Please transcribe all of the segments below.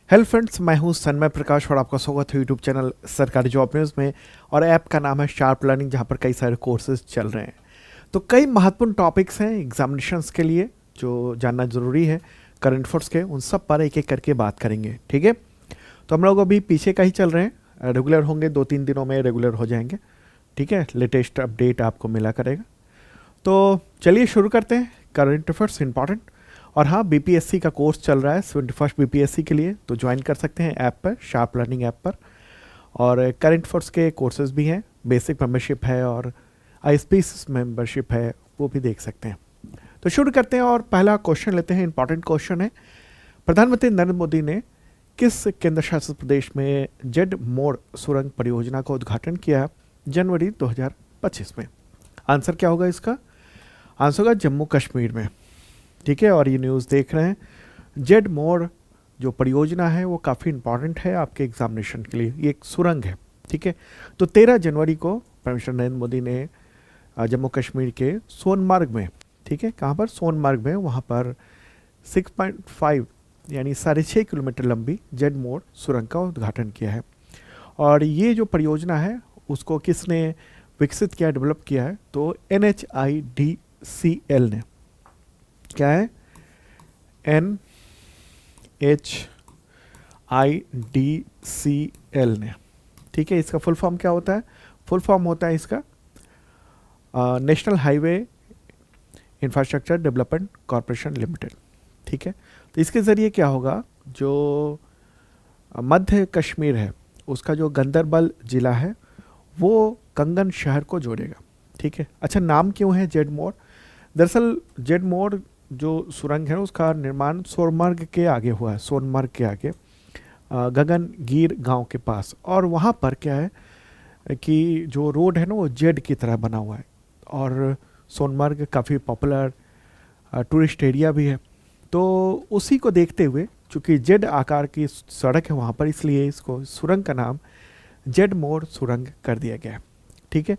Hello friends, मैं हूं सन्मय प्रकाश और आपका स्वागत है यूट्यूब चैनल सरकारी जॉब न्यूज़ में। और ऐप का नाम है शार्प लर्निंग, जहां पर कई सारे कोर्सेज चल रहे हैं। तो कई महत्वपूर्ण टॉपिक्स हैं एग्जामिनेशंस के लिए जो जानना ज़रूरी है। करंट अफेयर्स के उन सब पर एक एक करके बात करेंगे, ठीक है। तो हम लोग अभी पीछे का ही चल रहे हैं, रेगुलर होंगे, 2-3 दिनों में रेगुलर हो जाएंगे, ठीक है। लेटेस्ट अपडेट आपको मिला करेगा। तो चलिए शुरू करते हैं। Current affairs important. और हाँ, बीपीएससी का कोर्स चल रहा है 71st बीपीएससी के लिए, तो ज्वाइन कर सकते हैं ऐप पर, शार्प लर्निंग ऐप पर। और करंट अफेयर्स के कोर्सेज भी हैं, बेसिक मेंबरशिप है और आईएसपीएस मेंबरशिप है, वो भी देख सकते हैं। तो शुरू करते हैं और पहला क्वेश्चन लेते हैं। इंपॉर्टेंट क्वेश्चन है, प्रधानमंत्री नरेंद्र मोदी ने किस केंद्र शासित प्रदेश में जेड मोड़ सुरंग परियोजना का उद्घाटन किया जनवरी 2025 में? आंसर क्या होगा इसका? आंसर होगा जम्मू कश्मीर में, ठीक है। और ये न्यूज़ देख रहे हैं, जेड मोड़ जो परियोजना है वो काफ़ी इंपॉर्टेंट है आपके एग्जामिनेशन के लिए। ये एक सुरंग है, ठीक है। तो 13 जनवरी को प्राइम मिनिस्टर नरेंद्र मोदी ने जम्मू कश्मीर के सोनमार्ग में, ठीक है, कहाँ पर? सोनमार्ग में, वहाँ पर 6.5 यानी 6.5 किलोमीटर लंबी जेड मोड़ सुरंग का उद्घाटन किया है। और ये जो परियोजना है उसको किसने विकसित किया, डेवलप किया है? तो NHIDCL ने। क्या है? NHIDCL ने, ठीक है। इसका फुल फॉर्म क्या होता है? फुल फॉर्म होता है इसका national highway infrastructure development corporation limited, ठीक है। तो इसके ज़रिए क्या होगा, जो मध्य कश्मीर है उसका जो गंदरबल ज़िला है वो कंगन शहर को जोड़ेगा, ठीक है। अच्छा, नाम क्यों है जेड मोड़? दरअसल जेड मोड़ जो सुरंग है उसका निर्माण सोनमर्ग के आगे हुआ है, सोनमर्ग के आगे गगनगीर गांव के पास। और वहाँ पर क्या है कि जो रोड है ना वो जेड की तरह बना हुआ है। और सोनमर्ग काफ़ी पॉपुलर टूरिस्ट एरिया भी है। तो उसी को देखते हुए, चूँकि जेड आकार की सड़क है वहाँ पर, इसलिए इसको सुरंग का नाम जेड मोड़ सुरंग कर दिया गया है, ठीक है।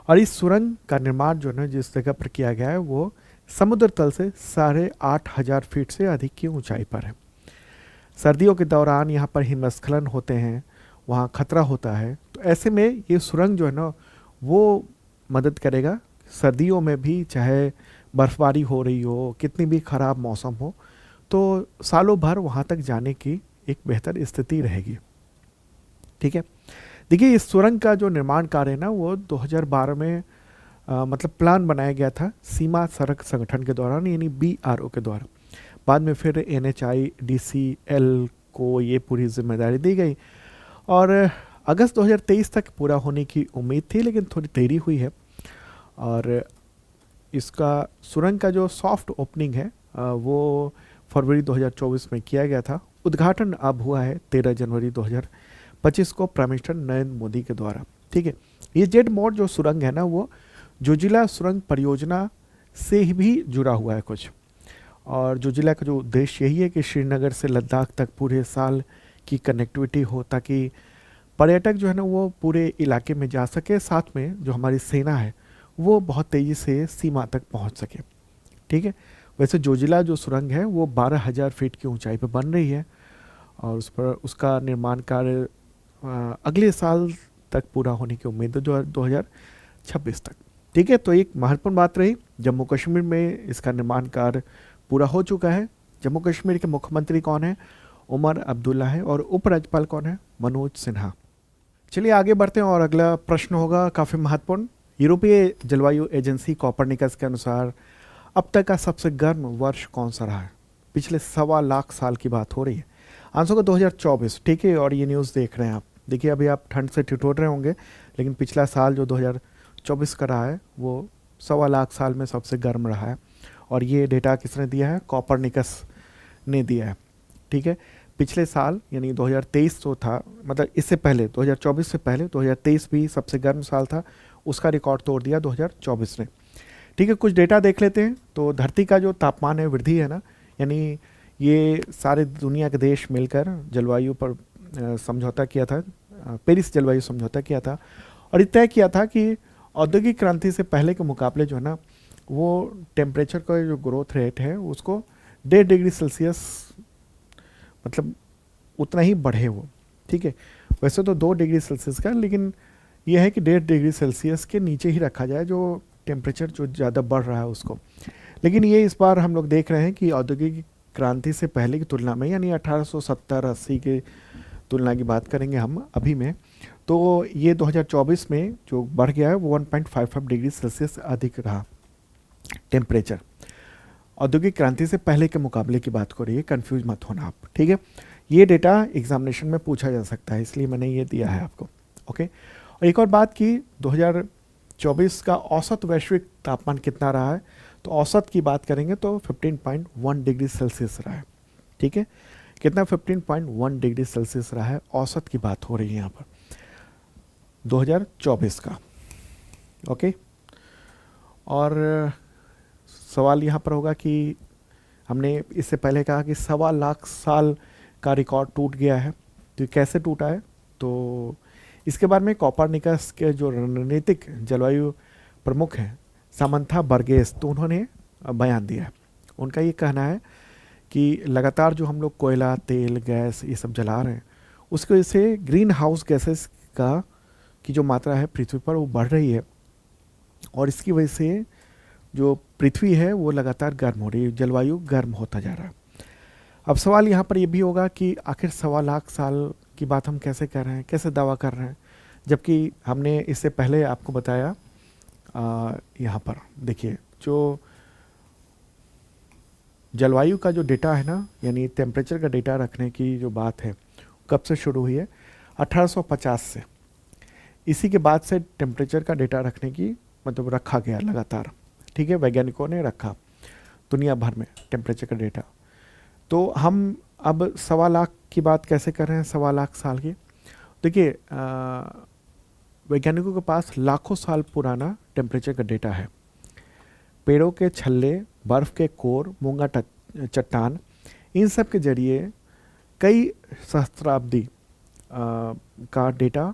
और इस सुरंग का निर्माण जो है ना जिस जगह पर किया गया है वो समुद्र तल से 8,500 फीट से अधिक की ऊंचाई पर है। सर्दियों के दौरान यहाँ पर हिमस्खलन होते हैं, वहाँ खतरा होता है। तो ऐसे में ये सुरंग जो है ना वो मदद करेगा सर्दियों में भी, चाहे बर्फबारी हो रही हो, कितनी भी ख़राब मौसम हो, तो सालों भर वहाँ तक जाने की एक बेहतर स्थिति रहेगी, ठीक है। देखिए, इस सुरंग का जो निर्माण कार्य है ना वो 2012 में मतलब प्लान बनाया गया था सीमा सड़क संगठन के दौरान, यानी BRO के द्वारा। बाद में फिर NHIDCL को ये पूरी जिम्मेदारी दी गई और अगस्त 2023 तक पूरा होने की उम्मीद थी, लेकिन थोड़ी देरी हुई है। और इसका सुरंग का जो सॉफ्ट ओपनिंग है वो फरवरी 2024 में किया गया था। उद्घाटन अब हुआ है 13 जनवरी 2025 को प्राइम मिनिस्टर नरेंद्र मोदी के द्वारा, ठीक है। ये जेड मोड़ जो सुरंग है ना वो जोजिला सुरंग परियोजना से ही भी जुड़ा हुआ है कुछ। और जोजिला का जो उद्देश्य यही है कि श्रीनगर से लद्दाख तक पूरे साल की कनेक्टिविटी हो, ताकि पर्यटक जो है ना वो पूरे इलाके में जा सके, साथ में जो हमारी सेना है वो बहुत तेज़ी से सीमा तक पहुंच सके, ठीक है। वैसे जोजिला जो सुरंग है वो 12,000 फीट की ऊंचाई पर बन रही है और उस पर उसका निर्माण कार्य अगले साल तक पूरा होने की उम्मीद है, 2026 तक, ठीक है। तो एक महत्वपूर्ण बात रही, जम्मू कश्मीर में इसका निर्माण कार्य पूरा हो चुका है। जम्मू कश्मीर के मुख्यमंत्री कौन है? उमर अब्दुल्ला है। और उपराज्यपाल कौन है? मनोज सिन्हा। चलिए आगे बढ़ते हैं और अगला प्रश्न होगा काफ़ी महत्वपूर्ण। यूरोपीय जलवायु एजेंसी कोपरनिकस के अनुसार अब तक का सबसे गर्म वर्ष कौन सा रहा है? पिछले 1.25 लाख साल की बात हो रही है। आंसर होगा 2024, ठीक है। और ये न्यूज़ देख रहे हैं आप, देखिए अभी आप ठंड से ठिठुर रहे होंगे, लेकिन पिछला साल जो 2024 का रहा है वो 1.25 लाख साल में सबसे गर्म रहा है। और ये डेटा किसने दिया है? कोपरनिकस ने दिया है, ठीक है। पिछले साल यानी 2023 जो था, मतलब इससे पहले 2024 से पहले 2023 भी सबसे गर्म साल था, उसका रिकॉर्ड तोड़ दिया 2024 ने, ठीक है। कुछ डेटा देख लेते हैं। तो धरती का जो तापमान है वृद्धि है ना, यानी ये सारे दुनिया के देश मिलकर जलवायु पर समझौता किया था, पेरिस जलवायु समझौता किया था। और ये तय किया था कि औद्योगिक क्रांति से पहले के मुकाबले जो है ना वो टेम्परेचर का जो ग्रोथ रेट है उसको 1.5 डिग्री सेल्सियस मतलब उतना ही बढ़े वो, ठीक है। वैसे तो 2 डिग्री सेल्सियस का, लेकिन यह है कि 1.5 डिग्री सेल्सियस के नीचे ही रखा जाए जो टेम्परेचर जो ज़्यादा बढ़ रहा है उसको। लेकिन ये इस बार हम लोग देख रहे हैं कि औद्योगिक क्रांति से पहले की तुलना में, यानी 1870-80 की तुलना की बात करेंगे हम अभी में, तो ये 2024 में जो बढ़ गया है वो 1.55 डिग्री सेल्सियस अधिक रहा टेम्परेचर। औद्योगिक क्रांति से पहले के मुकाबले की बात करिए, कंफ्यूज मत होना आप, ठीक है। ये डेटा एग्जामिनेशन में पूछा जा सकता है, इसलिए मैंने ये दिया है आपको, ओके। और एक और बात की 2024 का औसत वैश्विक तापमान कितना रहा है, तो औसत की बात करेंगे तो 15.1 डिग्री सेल्सियस रहा है, ठीक है। कितना? 15.1 डिग्री सेल्सियस रहा है, औसत की बात हो रही है यहाँ पर 2024 का, ओके। और सवाल यहाँ पर होगा कि हमने इससे पहले कहा कि 1.25 लाख साल का रिकॉर्ड टूट गया है, तो ये कैसे टूटा है? तो इसके बारे में कोपरनिकस के जो रणनीतिक जलवायु प्रमुख हैं सामंथा बर्गेस, तो उन्होंने बयान दिया है। उनका ये कहना है कि लगातार जो हम लोग कोयला, तेल, गैस ये सब जला रहे हैं, उसकी वजह से ग्रीन हाउस गैसेस का की जो मात्रा है पृथ्वी पर वो बढ़ रही है, और इसकी वजह से जो पृथ्वी है वो लगातार गर्म हो रही है, जलवायु गर्म होता जा रहा है। अब सवाल यहाँ पर ये भी होगा कि आखिर 1.25 लाख साल की बात हम कैसे कर रहे हैं, कैसे दावा कर रहे हैं, जबकि हमने इससे पहले आपको बताया यहाँ पर देखिए, जो जलवायु का जो डेटा है ना, यानी टेम्परेचर का डेटा रखने की जो बात है, कब से शुरू हुई है? 1850 से। इसी के बाद से टेम्परेचर का डेटा रखने की मतलब रखा गया लगातार, ठीक है। वैज्ञानिकों ने रखा दुनिया भर में टेम्परेचर का डेटा। तो हम अब 1.25 लाख की बात कैसे कर रहे हैं, 1.25 लाख साल की? देखिए, वैज्ञानिकों के पास लाखों साल पुराना टेम्परेचर का डेटा है। पेड़ों के छल्ले, बर्फ़ के कोर, मूंगा चट्टान, इन सब के जरिए कई सहस्त्राब्दी का डेटा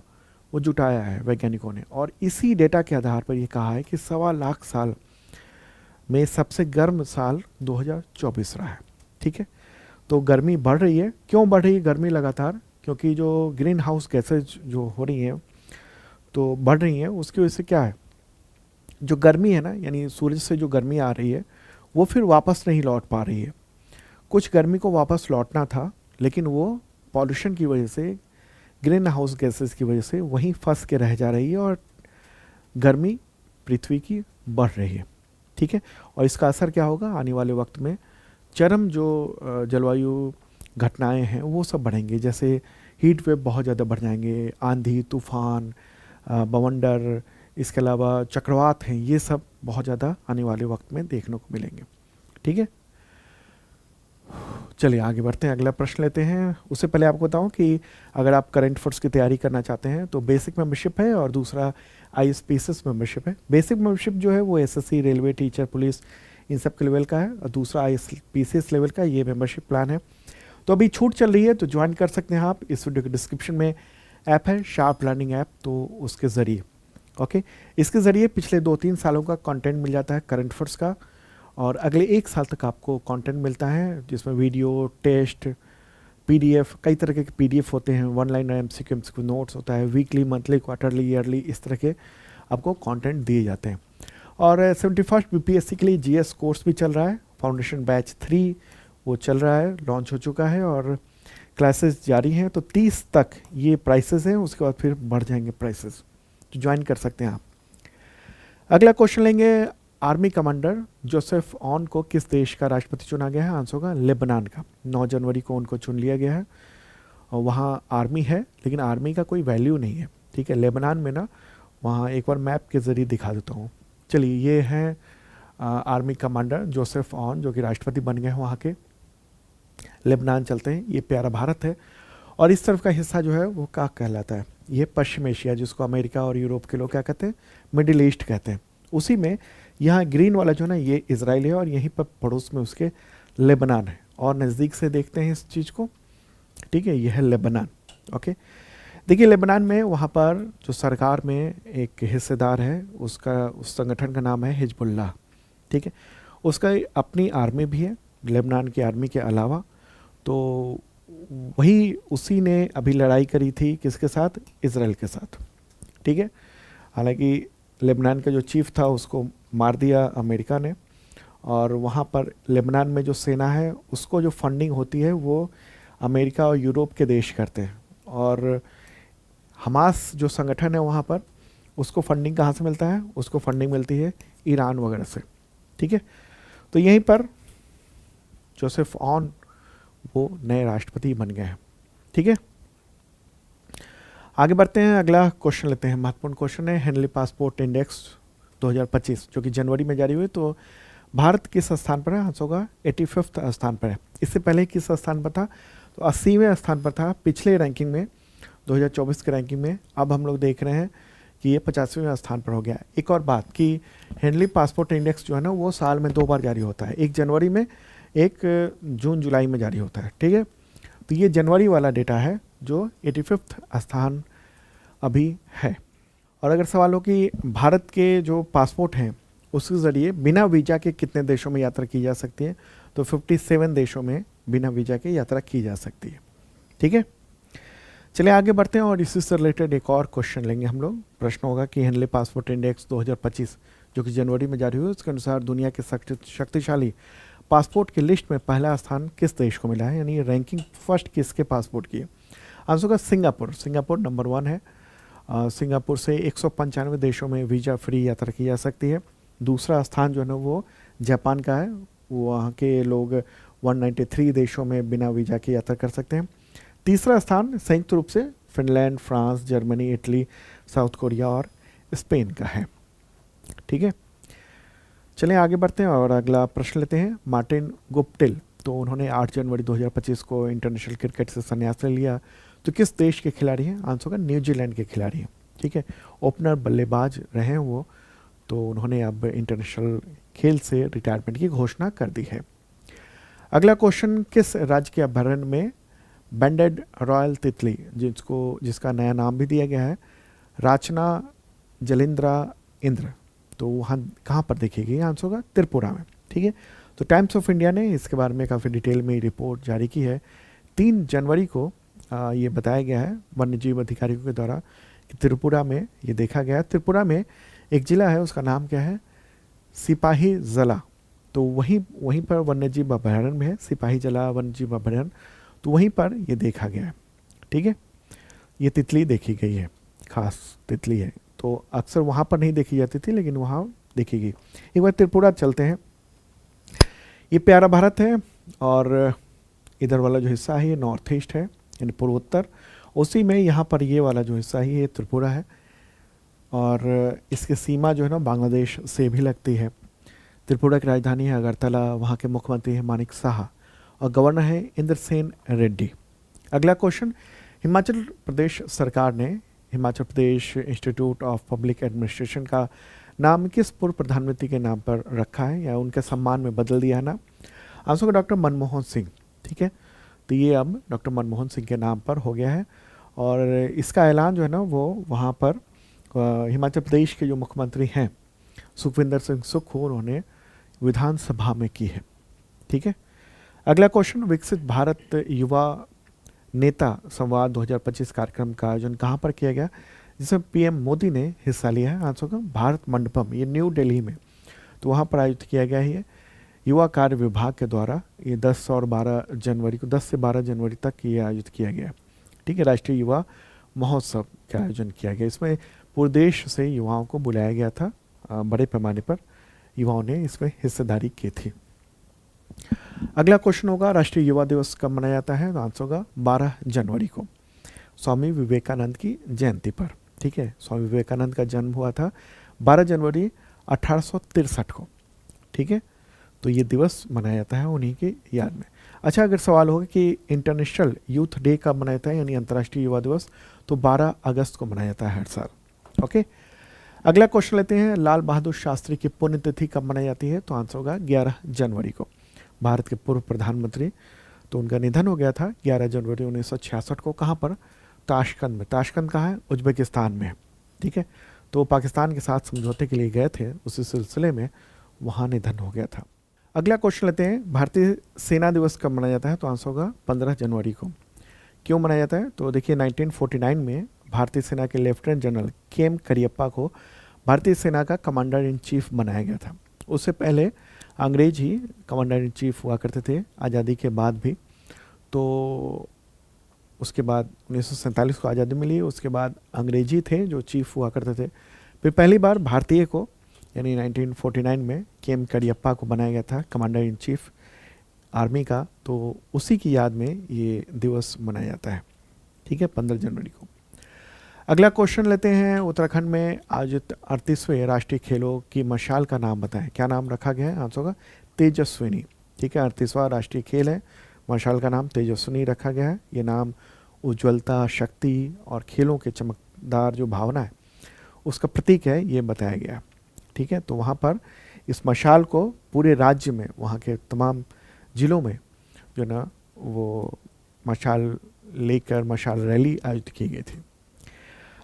वो जुटाया है वैज्ञानिकों ने, और इसी डेटा के आधार पर ये कहा है कि 1.25 लाख साल में सबसे गर्म साल 2024 रहा है, ठीक है। तो गर्मी बढ़ रही है। क्यों बढ़ रही है गर्मी लगातार? क्योंकि जो ग्रीन हाउस गैसेज जो हो रही हैं तो बढ़ रही हैं, उसकी वजह से क्या है, जो गर्मी है ना, यानी सूरज से जो गर्मी आ रही है वो फिर वापस नहीं लौट पा रही है। कुछ गर्मी को वापस लौटना था, लेकिन वो पॉल्यूशन की वजह से, ग्रीन हाउस गैसेस की वजह से वहीं फंस के रह जा रही है, और गर्मी पृथ्वी की बढ़ रही है, ठीक है। और इसका असर क्या होगा आने वाले वक्त में? चरम जो जलवायु घटनाएं हैं वो सब बढ़ेंगे, जैसे हीट वेव बहुत ज़्यादा बढ़ जाएंगे, आंधी, तूफान, बवंडर, इसके अलावा चक्रवात हैं, ये सब बहुत ज़्यादा आने वाले वक्त में देखने को मिलेंगे, ठीक है। चलिए आगे बढ़ते हैं, अगला प्रश्न लेते हैं। उससे पहले आपको बताऊं कि अगर आप करंट अफेयर्स की तैयारी करना चाहते हैं तो बेसिक मेंबरशिप है और दूसरा ISPCS मेंबरशिप है। बेसिक मेंबरशिप जो है वो SSC, रेलवे, टीचर, पुलिस, इन सब के लेवल का है, और दूसरा ISPCS लेवल का ये मेंबरशिप प्लान है। तो अभी छूट चल रही है, तो ज्वाइन कर सकते हैं आप। इस वीडियो के डिस्क्रिप्शन में ऐप है, शार्प लर्निंग ऐप, तो उसके ज़रिए, ओके, इसके ज़रिए पिछले 2-3 सालों का कंटेंट मिल जाता है करंट अफेयर्स का, और अगले 1 साल तक आपको कंटेंट मिलता है, जिसमें वीडियो, टेस्ट, PDF, कई तरह के PDF होते हैं, 1 लाइनर, MCQ नोट्स होता है, वीकली, मंथली, क्वार्टरली, ईयरली, इस तरह के आपको कंटेंट दिए जाते हैं। और 71st BPSC के लिए GS कोर्स भी चल रहा है, फाउंडेशन बैच 3 वो चल रहा है, लॉन्च हो चुका है, और क्लासेस जारी हैं। तो 30 तक ये प्राइसेस हैं, उसके बाद फिर बढ़ जाएंगे प्राइसेस, तो ज्वाइन कर सकते हैं आप। अगला क्वेश्चन लेंगे, आर्मी कमांडर जोसेफ ऑन को किस देश का राष्ट्रपति चुना गया है? आंसर होगा लेबनान का। 9 जनवरी को उनको चुन लिया गया है, और वहाँ आर्मी है, लेकिन आर्मी का कोई वैल्यू नहीं है, ठीक है। लेबनान में ना, वहाँ एक बार मैप के ज़रिए दिखा देता हूँ। चलिए, ये हैं आर्मी कमांडर जोसेफ ऑन, जो कि राष्ट्रपति बन गए हैं वहाँ के। लेबनान चलते हैं, ये प्यारा भारत है, और इस तरफ का हिस्सा जो है वो क्या कहलाता है? ये पश्चिम एशिया, जिसको अमेरिका और यूरोप के लोग क्या कहते हैं? मिडिल ईस्ट कहते हैं। उसी में यहाँ ग्रीन वाला जो ना, ये इजराइल है, और यहीं पर पड़ोस में उसके लेबनान है। और नज़दीक से देखते हैं इस चीज़ को, ठीक है, यह है लेबनान, ओके। देखिए, लेबनान में वहाँ पर जो सरकार में एक हिस्सेदार है, उसका, उस संगठन का नाम है हिजबुल्लाह, ठीक है। उसका अपनी आर्मी भी है लेबनान की आर्मी के अलावा, तो वही उसी ने अभी लड़ाई करी थी किसके साथ, इजराइल के साथ, ठीक है। हालांकि लेबनान का जो चीफ था उसको मार दिया अमेरिका ने, और वहाँ पर लेबनान में जो सेना है उसको जो फंडिंग होती है वो अमेरिका और यूरोप के देश करते हैं, और हमास जो संगठन है वहाँ पर उसको फंडिंग कहाँ से मिलता है, उसको फंडिंग मिलती है ईरान वगैरह से, ठीक है। तो यहीं पर जोसेफ ऑन वो नए राष्ट्रपति बन गए हैं, ठीक है। आगे बढ़ते हैं, अगला क्वेश्चन लेते हैं। महत्वपूर्ण क्वेश्चन है हेनली पासपोर्ट इंडेक्स 2025 जो कि जनवरी में जारी हुई, तो भारत किस स्थान पर है, आंसर होगा 85वें स्थान पर है। इससे पहले किस स्थान पर था, तो 80वें स्थान पर था पिछले रैंकिंग में, 2024 के रैंकिंग में। अब हम लोग देख रहे हैं कि ये 85वें स्थान पर हो गया। एक और बात कि हेनली पासपोर्ट इंडेक्स जो है ना वो साल में 2 बार जारी होता है, एक जनवरी में, एक जून जुलाई में जारी होता है, ठीक है। तो ये जनवरी वाला डेटा है जो 85वें स्थान अभी है। और अगर सवाल हो कि भारत के जो पासपोर्ट हैं उसके ज़रिए बिना वीज़ा के कितने देशों में यात्रा की जा सकती है, तो 57 देशों में बिना वीज़ा के यात्रा की जा सकती है, ठीक है। चलिए आगे बढ़ते हैं और इसी से रिलेटेड एक और क्वेश्चन लेंगे हम लोग। प्रश्न होगा कि हेनली पासपोर्ट इंडेक्स 2025 जो कि जनवरी में जारी हुई, उसके अनुसार दुनिया के शक्तिशाली पासपोर्ट की लिस्ट में पहला स्थान किस देश को मिला है, यानी रैंकिंग फर्स्ट किसके पासपोर्ट की है। आंसर होगा सिंगापुर। सिंगापुर नंबर 1 है। सिंगापुर से 195 देशों में वीज़ा फ्री यात्रा की जा सकती है। दूसरा स्थान जो है ना वो जापान का है, वहाँ के लोग 193 देशों में बिना वीज़ा के यात्रा कर सकते हैं। तीसरा स्थान संयुक्त रूप से Finland, France, Germany, Italy, south Korea और स्पेन का है, ठीक है। चलिए आगे बढ़ते हैं और अगला प्रश्न लेते हैं। मार्टिन गुप्टिल, तो उन्होंने 8 जनवरी 2025 को इंटरनेशनल क्रिकेट से संन्यास ले लिया, तो किस देश के खिलाड़ी हैं, आंसर होगा न्यूजीलैंड के खिलाड़ी हैं, ठीक है। ओपनर बल्लेबाज रहे हैं वो, तो उन्होंने अब इंटरनेशनल खेल से रिटायरमेंट की घोषणा कर दी है। अगला क्वेश्चन, किस राज्य के अभ्यारण्य में बैंडेड रॉयल तितली, जिसका नया नाम भी दिया गया है राचना जलिंद्रा इंद्र, तो वहाँ कहाँ पर देखेगी, आंसर होगा त्रिपुरा में, ठीक है। तो टाइम्स ऑफ इंडिया ने इसके बारे में काफ़ी डिटेल में रिपोर्ट जारी की है। 3 जनवरी को ये बताया गया है वन्यजीव अधिकारियों के द्वारा कि त्रिपुरा में ये देखा गया है। त्रिपुरा में एक जिला है, उसका नाम क्या है, सिपाही जला, तो वहीं पर वन्यजीव अभ्यारण्य में है, सिपाही जला वन्यजीव अभ्यारण्य, तो वहीं पर ये देखा गया है, ठीक है। ये तितली देखी गई है, खास तितली है, तो अक्सर वहाँ पर नहीं देखी जाती थी लेकिन वहाँ देखी गई। एक बार त्रिपुरा चलते हैं। ये प्यारा भारत है और इधर वाला जो हिस्सा है ये नॉर्थ ईस्ट है, यानी पूर्वोत्तर, उसी में यहाँ पर ये वाला जो हिस्सा है ये त्रिपुरा है, और इसकी सीमा जो है ना बांग्लादेश से भी लगती है। त्रिपुरा की राजधानी है अगरतला, वहाँ के मुख्यमंत्री हैं मानिक साहा और गवर्नर है इंद्रसेन रेड्डी। अगला क्वेश्चन, हिमाचल प्रदेश सरकार ने Himachal Pradesh institute of public administration का नाम किस पूर्व प्रधानमंत्री के नाम पर रखा है या उनके सम्मान में बदल दिया है ना, आंसर होगा डॉक्टर मनमोहन सिंह, ठीक है। तो ये अब डॉक्टर मनमोहन सिंह के नाम पर हो गया है, और इसका ऐलान जो है ना वो वहाँ पर हिमाचल प्रदेश के जो मुख्यमंत्री हैं सुखविंदर सिंह सुक्खू, उन्होंने विधानसभा में की है, ठीक है। अगला क्वेश्चन, विकसित भारत युवा नेता संवाद 2025 कार्यक्रम का आयोजन कहाँ पर किया गया, जिसमें पीएम मोदी ने हिस्सा लिया है, आंसर होगा भारत मंडपम, ये न्यू दिल्ली में, तो वहाँ पर आयोजित किया गया है। युवा कार्य विभाग के द्वारा ये 10 और 12 जनवरी को 10 से 12 जनवरी तक ये आयोजित किया गया, ठीक है। राष्ट्रीय युवा महोत्सव का आयोजन किया गया, इसमें पूरे देश से युवाओं को बुलाया गया था, बड़े पैमाने पर युवाओं ने इसमें हिस्सेदारी की थी। अगला क्वेश्चन होगा, राष्ट्रीय युवा दिवस कब मनाया जाता है, तो आंसर होगा 12 जनवरी को, स्वामी विवेकानंद की जयंती पर, ठीक है। स्वामी विवेकानंद का जन्म हुआ था 12 जनवरी 1863 को, ठीक है। तो ये दिवस मनाया जाता है उन्हीं की याद में। अच्छा, अगर सवाल होगा कि इंटरनेशनल यूथ डे कब मनाया जाता है, यानी अंतर्राष्ट्रीय युवा दिवस, तो 12 अगस्त को मनाया जाता है हर साल, ओके। अगला क्वेश्चन लेते हैं, लाल बहादुर शास्त्री की पुण्यतिथि कब मनाई जाती है, तो आंसर होगा 11 जनवरी को। भारत के पूर्व प्रधानमंत्री, तो उनका निधन हो गया था 11 जनवरी 1966 को, कहाँ पर, ताशकंद में। ताशकंद कहाँ है, उज्बेकिस्तान में, ठीक है। तो पाकिस्तान के साथ समझौते के लिए गए थे, उसी सिलसिले में वहाँ निधन हो गया था। अगला क्वेश्चन लेते हैं, भारतीय सेना दिवस कब मनाया जाता है? तो आंसर होगा 15 जनवरी को। क्यों मनाया जाता है? तो देखिए 1949 में भारतीय सेना के लेफ्टिनेंट जनरल केएम करियप्पा को भारतीय सेना का कमांडर इन चीफ बनाया गया था। उससे पहले अंग्रेज ही कमांडर इन चीफ हुआ करते थे आज़ादी के बाद भी। तो उसके बाद 1947 को आज़ादी मिली, उसके बाद अंग्रेजी थे जो चीफ हुआ करते थे। फिर पहली बार भारतीय को यानी 1949 में केएम करियप्पा को बनाया गया था कमांडर इन चीफ आर्मी का। तो उसी की याद में ये दिवस मनाया जाता है, ठीक है, 15 जनवरी को। अगला क्वेश्चन लेते हैं, उत्तराखंड में आयोजित 38वें राष्ट्रीय खेलों की मशाल का नाम बताएं। क्या नाम रखा गया है? आंसर होगा तेजस्विनी, ठीक है। 38वां राष्ट्रीय खेल है, मशाल का नाम तेजस्विनी रखा गया है। ये नाम उज्ज्वलता, शक्ति और खेलों के चमकदार जो भावना है उसका प्रतीक है, ये बताया गया, ठीक है। तो वहाँ पर इस मशाल को पूरे राज्य में, वहाँ के तमाम ज़िलों में जो ना वो मशाल लेकर मशाल रैली आयोजित की गई थी।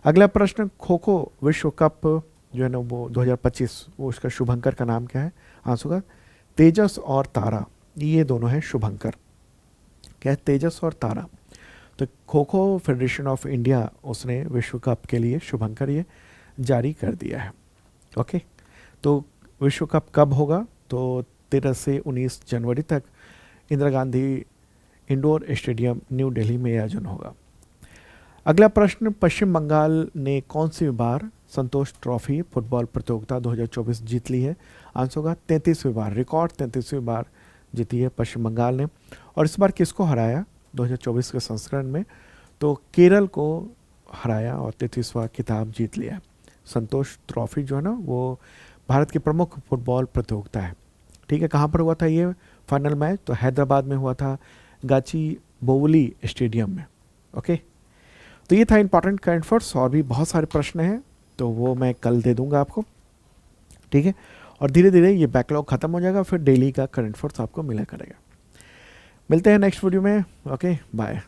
अगला प्रश्न, खो खो विश्व कप जो है ना वो 2025, वो उसका शुभंकर का नाम क्या है? आंसर होगा तेजस और तारा, ये दोनों हैं शुभंकर। क्या है? तेजस और तारा। तो kho kho federation of India उसने विश्व कप के लिए शुभंकर ये जारी कर दिया है। ओके, तो विश्व कप कब होगा? तो 13 से 19 जनवरी तक Indira Gandhi indoor stadium new Delhi में आयोजन होगा। अगला प्रश्न, पश्चिम बंगाल ने कौन सी बार संतोष ट्रॉफी फुटबॉल प्रतियोगिता 2024 जीत ली है? आंसर होगा 33वीं बार, रिकॉर्ड 33वीं बार जीती है पश्चिम बंगाल ने। और इस बार किसको हराया 2024 के संस्करण में? तो केरल को हराया और 33वां खिताब जीत लिया। संतोष ट्रॉफी जो है ना वो भारत की प्रमुख फुटबॉल प्रतियोगिता है, ठीक है। कहाँ पर हुआ था ये फाइनल मैच? तो हैदराबाद में हुआ था, गाची बोवली स्टेडियम में। ओके, तो ये था इंपॉर्टेंट करंट अफेयर्स। और भी बहुत सारे प्रश्न हैं तो वो मैं कल दे दूंगा आपको, ठीक है। और धीरे धीरे ये बैकलॉग खत्म हो जाएगा, फिर डेली का करंट अफेयर्स आपको मिला करेगा। मिलते हैं नेक्स्ट वीडियो में। Okay, bye.